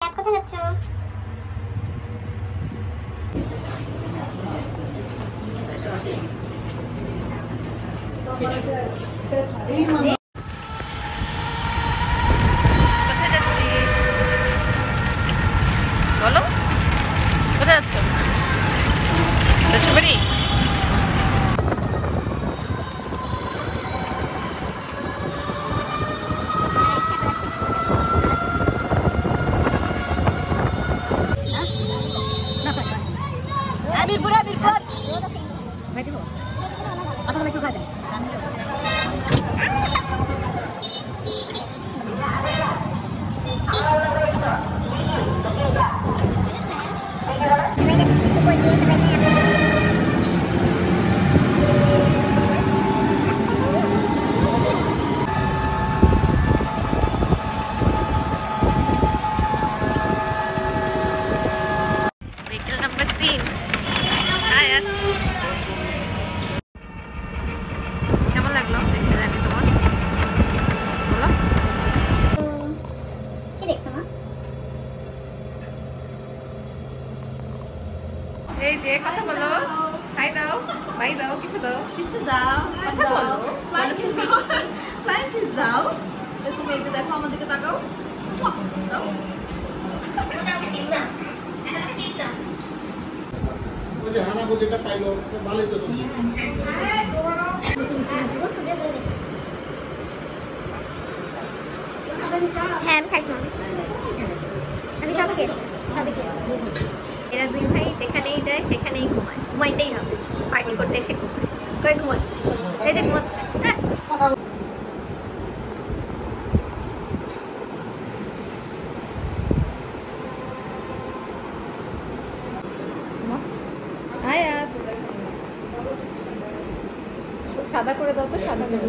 আয়াত কোথায় যাচ্ছ? কোথায় যাচ্ছি বলো? কোথায় যাচ্ছ? শ্বশুরবাড়ি? কেমন লাগলো দেখতে জানি তোমার? বলো। কি দেখছো মা? এই যে কথা বলো, হাই দাও, বাই দাও, কিছু দাও, কিছু দাও, কথা বলো। ফ্লাইং কিস দাও। তুমি এই যে দেখো আমাদেরকে তাকাও। দাও। ওই যে হানা যেটা পাইলো ভালোই তো। হ্যাঁ আমি খাইছি মামি, আমি সব খেয়েছি, সবই খেয়েছি। এরা দুই ভাই যেখানেই যায় সেখানেই ঘুমায়, ঘুমাইতেই হবে, পার্টি করতে এসে ঘুমায়। কই ঘুমাচ্ছি? এই যে ঘুমাচ্ছে। হ্যাঁ আয়াত সাদা করে দাও তো, সাদা করে।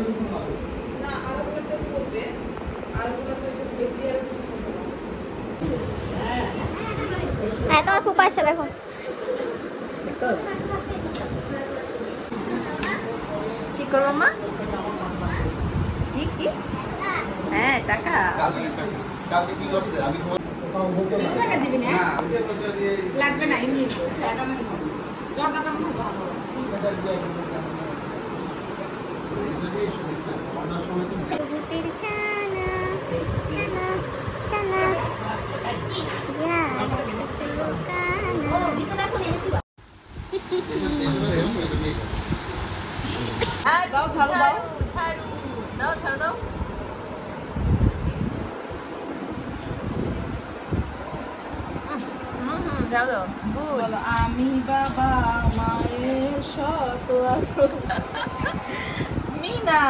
হ্যাঁ তোমার ফুপা আসছে দেখো। কি করবো মা? কি কি? হ্যাঁ টাকা। কালকে কি করছে আমি টাকা দিবি না? লাগবে না এমনি। জর্দাটা মনে ভালো। ভূতের ছানা ছানা ছানা যা চলো কানা। দাও ঝাড়ু দাও। ছাড়ু দাও, ছাড়ু দাও। ঝাড়ু দাও। গুড। বলো, আমি বাবা মায়ের শত মিনা।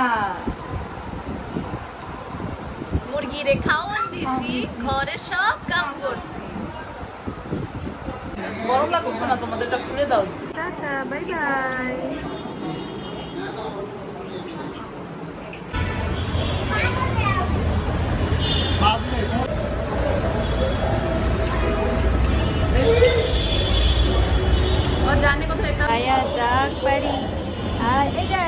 মুরগি রে খাওয়ান দিছি, ঘরে সব কাম করছি। গরম লাগছে না তোমাদের? এটা খুলে দাও। Tata, bye bye. ও জানে কোথায়? আয়া ডাক বাড়ি। আর এই যে